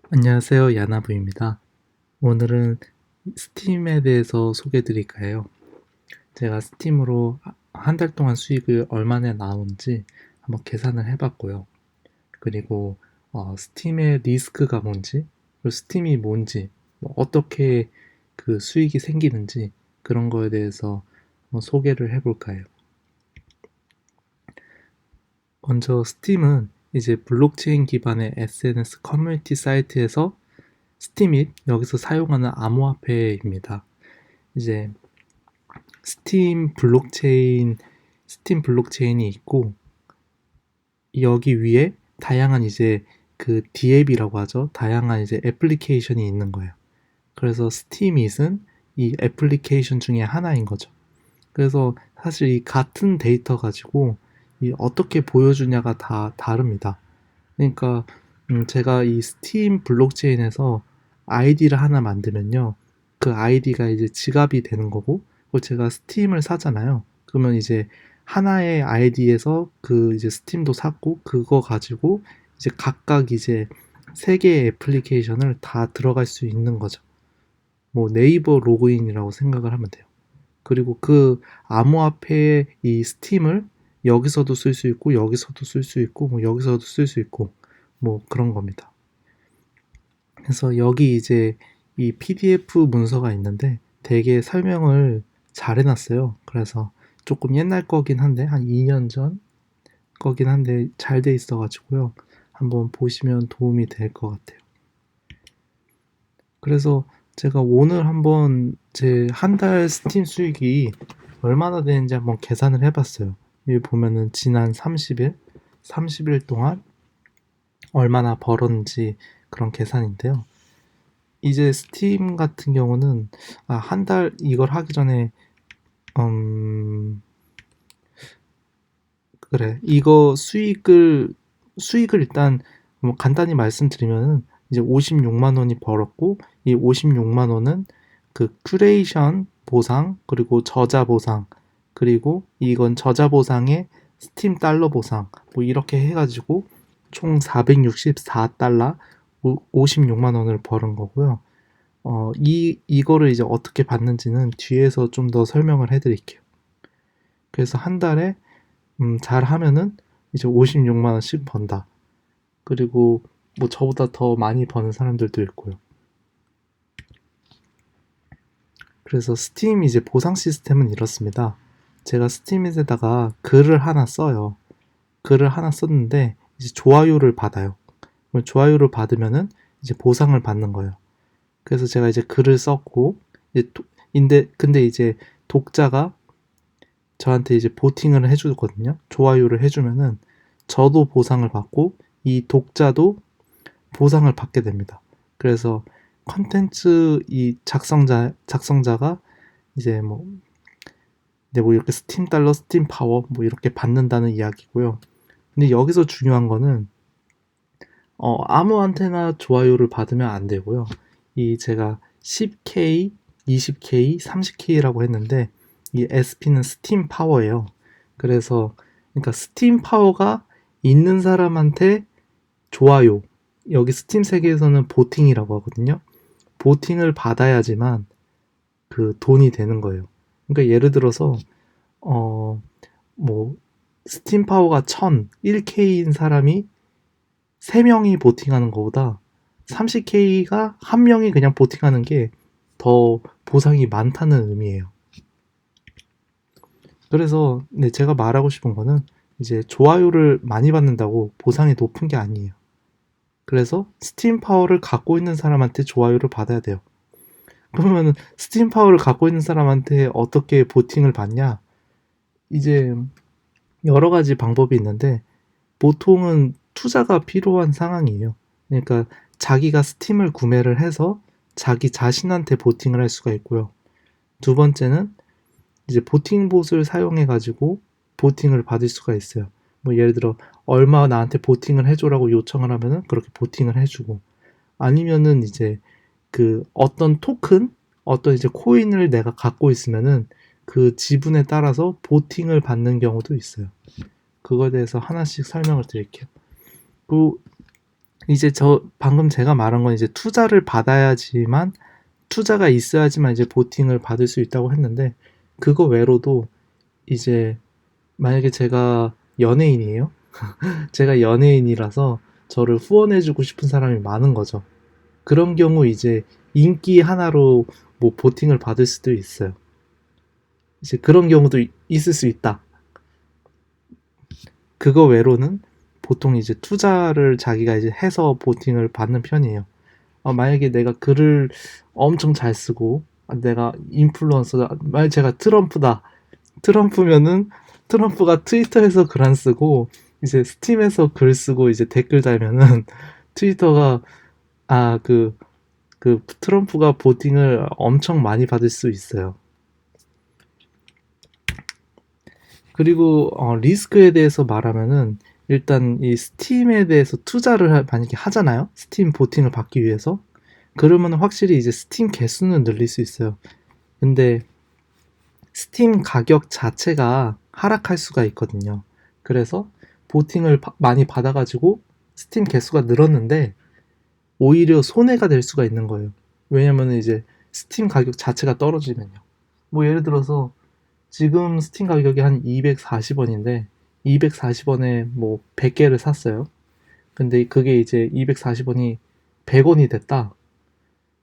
안녕하세요. 야나부입니다. 오늘은 스팀에 대해서 소개해 드릴까 해요. 제가 스팀으로 한 달 동안 수익을 얼마나 나오는지 한번 계산을 해봤고요. 그리고 스팀의 리스크가 뭔지, 그리고 스팀이 뭔지, 어떻게 그 수익이 생기는지 그런 거에 대해서 한번 소개를 해볼까 해요. 먼저 스팀은 이제 블록체인 기반의 SNS 커뮤니티 사이트에서 스팀 및 여기서 사용하는 암호화폐입니다. 이제 스팀 블록체인이 있고 여기 위에 다양한 이제 그 디앱이라고 하죠. 다양한 이제 애플리케이션이 있는 거예요. 그래서 스팀잇은 이 애플리케이션 중에 하나인 거죠. 그래서 사실 이 같은 데이터 가지고 이 어떻게 보여주냐가 다 다릅니다. 그러니까 제가 이 스팀 블록체인에서 아이디를 하나 만들면요. 그 아이디가 이제 지갑이 되는 거고, 그리고 제가 스팀을 사잖아요. 그러면 이제 하나의 아이디에서 그 이제 스팀도 샀고, 그거 가지고 이제 각각 이제 세 개의 애플리케이션을 다 들어갈 수 있는 거죠. 뭐 네이버 로그인이라고 생각을 하면 돼요. 그리고 그 암호화폐의 이 스팀을 여기서도 쓸 수 있고, 여기서도 쓸 수 있고, 뭐 여기서도 쓸 수 있고, 뭐 그런 겁니다. 그래서 여기 이제 이 PDF 문서가 있는데 되게 설명을 잘 해놨어요. 그래서 조금 옛날 거긴 한데 한 2년 전 거긴 한데 잘 돼 있어가지고요. 한번 보시면 도움이 될 것 같아요. 그래서 제가 오늘 한번 제 한 달 스팀 수익이 얼마나 되는지 한번 계산을 해봤어요. 여기 보면은 지난 30일 동안 얼마나 벌었는지 그런 계산인데요. 이제 스팀 같은 경우는 한 달 이걸 하기 전에 음 그래 이거 수익을 일단 뭐 간단히 말씀드리면은 이제 56만 원이 벌었고 이 56만 원은 그 큐레이션 보상 그리고 저자 보상 그리고 이건 저자 보상에 스팀 달러 보상 뭐 이렇게 해가지고 총 464달러 56만 원을 벌은 거고요. 이거를 이제 어떻게 받는지는 뒤에서 좀 더 설명을 해드릴게요. 그래서 한 달에, 잘 하면은 이제 56만 원씩 번다. 그리고 뭐 저보다 더 많이 버는 사람들도 있고요. 그래서 스팀 이제 보상 시스템은 이렇습니다. 제가 스팀에다가 글을 하나 써요. 글을 하나 썼는데 이제 좋아요를 받아요. 그럼 좋아요를 받으면은 이제 보상을 받는 거예요. 그래서 제가 이제 글을 썼고, 이제 근데 이제 독자가 저한테 이제 보팅을 해주거든요. 좋아요를 해주면은 저도 보상을 받고 이 독자도 보상을 받게 됩니다. 그래서 컨텐츠 이 작성자가 이제 뭐, 네, 뭐 이렇게 스팀 달러, 스팀 파워 뭐 이렇게 받는다는 이야기고요. 근데 여기서 중요한 거는 아무한테나 좋아요를 받으면 안 되고요. 이 제가 10K, 20K, 30K라고 했는데 이 SP는 스팀 파워예요. 그래서 그러니까 스팀 파워가 있는 사람한테 좋아요. 여기 스팀 세계에서는 보팅이라고 하거든요. 보팅을 받아야지만 그 돈이 되는 거예요. 그러니까 예를 들어서 어 뭐 스팀 파워가 1000, 1K인 사람이 3명이 보팅하는 것보다 30K가 한 명이 그냥 보팅하는 게 더 보상이 많다는 의미예요. 그래서 네, 제가 말하고 싶은 거는 이제 좋아요를 많이 받는다고 보상이 높은 게 아니에요. 그래서 스팀 파워를 갖고 있는 사람한테 좋아요를 받아야 돼요. 그러면은 스팀 파워를 갖고 있는 사람한테 어떻게 보팅을 받냐? 이제 여러 가지 방법이 있는데 보통은 투자가 필요한 상황이에요. 그러니까 자기가 스팀을 구매를 해서 자기 자신한테 보팅을 할 수가 있고요. 두 번째는 이제 보팅 봇을 사용해 가지고 보팅을 받을 수가 있어요. 뭐 예를 들어 얼마 나한테 보팅을 해줘라고 요청을 하면은 그렇게 보팅을 해주고 아니면은 이제 그 어떤 토큰 어떤 이제 코인을 내가 갖고 있으면은 그 지분에 따라서 보팅을 받는 경우도 있어요. 그거에 대해서 하나씩 설명을 드릴게요. 그 이제 저 방금 제가 말한 건 이제 투자를 받아야지만 투자가 있어야지만 이제 보팅을 받을 수 있다고 했는데 그거 외로도 이제 만약에 제가 연예인이에요. 제가 연예인이라서 저를 후원해주고 싶은 사람이 많은 거죠. 그런 경우 이제 인기 하나로 뭐 보팅을 받을 수도 있어요. 이제 그런 경우도 있을 수 있다. 그거 외로는 보통 이제 투자를 자기가 이제 해서 보팅을 받는 편이에요. 만약에 내가 글을 엄청 잘 쓰고 내가 인플루언서다. 만약 제가 트럼프다. 트럼프면은 트럼프가 트위터에서 글 안 쓰고 이제 스팀에서 글 쓰고 이제 댓글 달면은 트위터가 그 트럼프가 보팅을 엄청 많이 받을 수 있어요. 그리고 리스크에 대해서 말하면은 일단 이 스팀에 대해서 투자를 만약에 하잖아요. 스팀 보팅을 받기 위해서. 그러면 확실히 이제 스팀 개수는 늘릴 수 있어요. 근데 스팀 가격 자체가 하락할 수가 있거든요. 그래서 보팅을 많이 받아가지고 스팀 개수가 늘었는데 오히려 손해가 될 수가 있는 거예요. 왜냐면 이제 스팀 가격 자체가 떨어지면요. 뭐 예를 들어서 지금 스팀 가격이 한 240원인데 240원에 뭐 100개를 샀어요. 근데 그게 이제 240원이 100원이 됐다.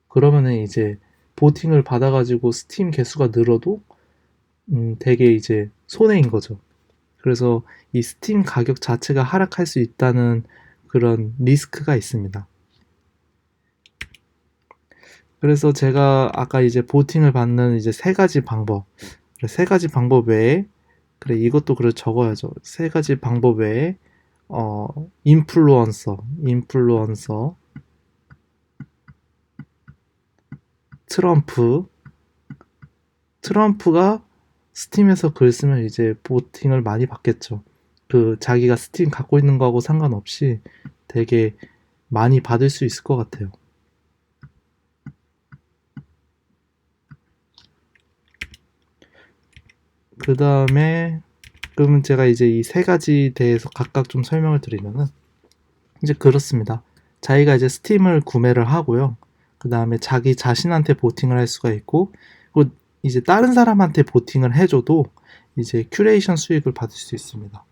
그러면은 이제 보팅을 받아가지고 스팀 개수가 늘어도 되게 이제 손해인 거죠. 그래서 이 스팀 가격 자체가 하락할 수 있다는 그런 리스크가 있습니다. 그래서 제가 아까 이제 보팅을 받는 이제 세 가지 방법 외에 그래 이것도 그래 적어야죠. 세 가지 방법 외에 인플루언서, 트럼프가 스팀에서 글 쓰면 이제 보팅을 많이 받겠죠. 그 자기가 스팀 갖고 있는 거하고 상관없이 되게 많이 받을 수 있을 것 같아요. 그 다음에 그러면 제가 이제 이 세 가지 대해서 각각 좀 설명을 드리면은 이제 그렇습니다. 자기가 이제 스팀을 구매를 하고요. 그 다음에 자기 자신한테 보팅을 할 수가 있고, 그리고 이제 다른 사람한테 보팅을 해줘도 이제 큐레이션 수익을 받을 수 있습니다.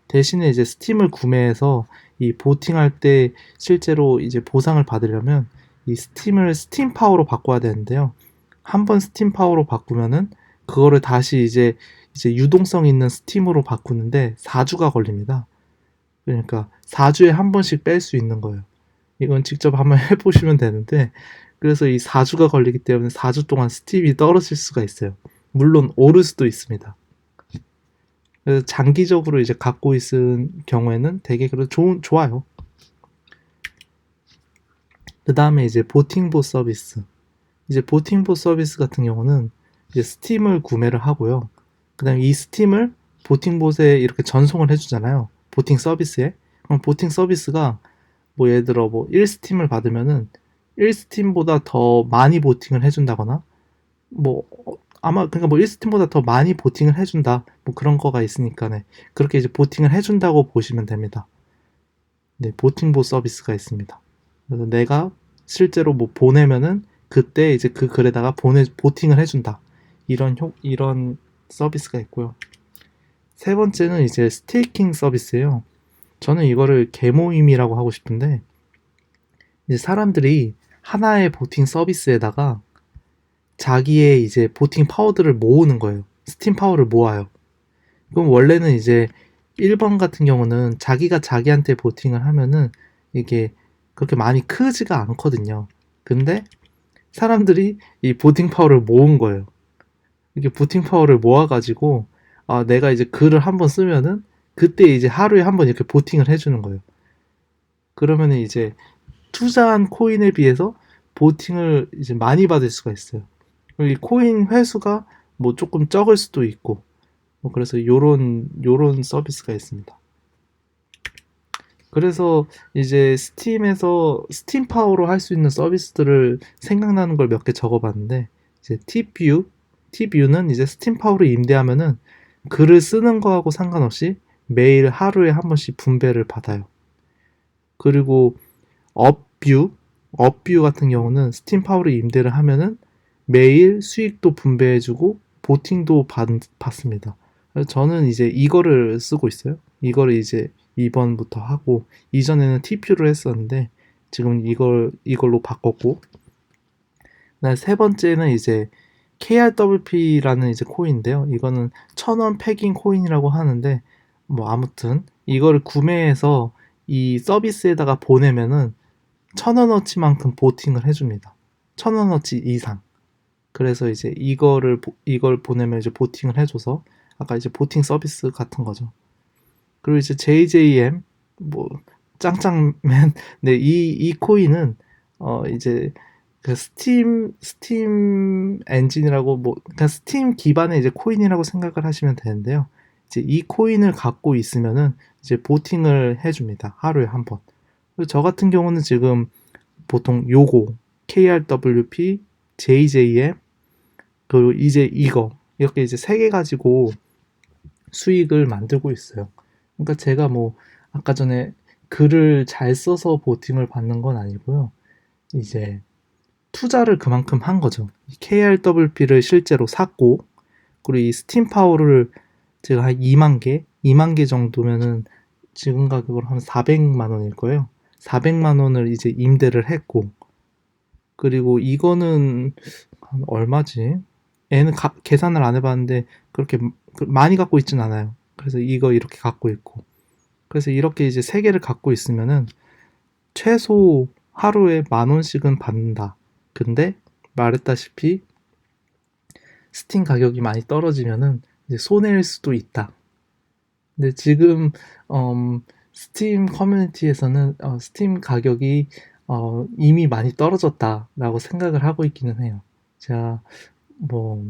대신에 이제 스팀을 구매해서 이 보팅할 때 실제로 이제 보상을 받으려면 이 스팀을 스팀 파워로 바꿔야 되는데요. 한번 스팀 파워로 바꾸면은 그거를 다시 이제 유동성 있는 스팀으로 바꾸는데 4주가 걸립니다. 그러니까 4주에 한 번씩 뺄 수 있는 거예요. 이건 직접 한번 해보시면 되는데 그래서 이 4주가 걸리기 때문에 4주 동안 스팀이 떨어질 수가 있어요. 물론 오를 수도 있습니다. 그래서 장기적으로 이제 갖고 있은 경우에는 되게 좋아요. 그 다음에 이제 보팅봇 서비스. 이제 보팅봇 서비스 같은 경우는 이제 스팀을 구매를 하고요. 그 다음에 이 스팀을 보팅봇에 이렇게 전송을 해주잖아요. 보팅 서비스에. 그럼 보팅 서비스가 뭐 예를 들어 뭐 1스팀을 받으면은 1스팀보다 더 많이 보팅을 해준다거나 뭐 아마 그러니까 뭐 1스팀보다 더 많이 보팅을 해준다 뭐 그런 거가 있으니까 네. 그렇게 이제 보팅을 해준다고 보시면 됩니다. 네, 보팅봇 서비스가 있습니다. 그래서 내가 실제로 뭐 보내면은 그때 이제 그 글에다가 보팅을 해준다. 이런 서비스가 있고요. 세 번째는 이제 스테이킹 서비스예요. 저는 이거를 개모임이라고 하고 싶은데 이제 사람들이 하나의 보팅 서비스에다가 자기의 이제 보팅 파워들을 모으는 거예요. 스팀 파워를 모아요. 그럼 원래는 이제 1번 같은 경우는 자기가 자기한테 보팅을 하면은 이게 그렇게 많이 크지가 않거든요. 근데 사람들이 이 보팅 파워를 모은 거예요. 이렇게 보팅 파워를 모아가지고 내가 이제 글을 한번 쓰면은 그때 이제 하루에 한 번 이렇게 보팅을 해주는 거예요. 그러면 이제 투자한 코인에 비해서 보팅을 이제 많이 받을 수가 있어요. 이 코인 회수가 뭐 조금 적을 수도 있고, 뭐 그래서 요런 서비스가 있습니다. 그래서 이제 스팀에서 스팀 파워로 할 수 있는 서비스들을 생각나는 걸 몇 개 적어봤는데, 이제 팁뷰는 이제 스팀 파워를 임대하면은 글을 쓰는 거하고 상관없이 매일 하루에 한 번씩 분배를 받아요. 그리고 업뷰, 업뷰 같은 경우는 스팀 파워를 임대를 하면은 매일 수익도 분배해주고 보팅도 받습니다. 그래서 저는 이제 이거를 쓰고 있어요. 이거를 이제 이번부터 하고 이전에는 TPU를 했었는데 지금 이걸로 바꿨고 그다음에 세 번째는 이제 KRWP라는 이제 코인인데요. 이거는 1,000원 패깅 코인이라고 하는데 뭐 아무튼 이거를 구매해서 이 서비스에다가 보내면은 1,000원어치만큼 보팅을 해줍니다. 1,000원어치 이상. 그래서 이제 이걸 보내면 이제 보팅을 해줘서 아까 이제 보팅 서비스 같은 거죠. 그리고 이제 JJM 뭐 짱짱맨 네, 이 코인은 이제 그 스팀 엔진이라고 뭐 그냥 스팀 기반의 이제 코인이라고 생각을 하시면 되는데요. 이제 이 코인을 갖고 있으면은 이제 보팅을 해줍니다. 하루에 한 번. 그리고 저 같은 경우는 지금 보통 요거 KRWP, JJM 그리고 이제 이거 이렇게 이제 세 개 가지고 수익을 만들고 있어요. 그러니까 제가 뭐 아까 전에 글을 잘 써서 보팅을 받는 건 아니고요. 이제 투자를 그만큼 한 거죠. KRWP를 실제로 샀고 그리고 이 스팀 파워를 제가 한 2만 개 정도면은 지금 가격으로 하면 400만 원일 거예요. 400만 원을 이제 임대를 했고 그리고 이거는 한 얼마지? 얘는 계산을 안 해봤는데 그렇게 많이 갖고 있진 않아요. 그래서 이거 이렇게 갖고 있고 그래서 이렇게 이제 세 개를 갖고 있으면은 최소 하루에 10,000원씩은 받는다. 근데 말했다시피 스팀 가격이 많이 떨어지면은 이제 손해일 수도 있다. 근데 지금 스팀 커뮤니티에서는 스팀 가격이 이미 많이 떨어졌다라고 생각을 하고 있기는 해요. 제가 뭐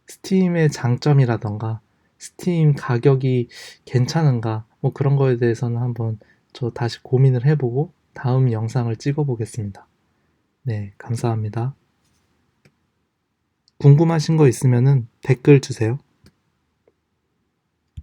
스팀의 장점이라던가 스팀 가격이 괜찮은가 뭐 그런 거에 대해서는 한번 저 다시 고민을 해보고 다음 영상을 찍어 보겠습니다. 네, 감사합니다. 궁금하신 거 있으면은 댓글 주세요.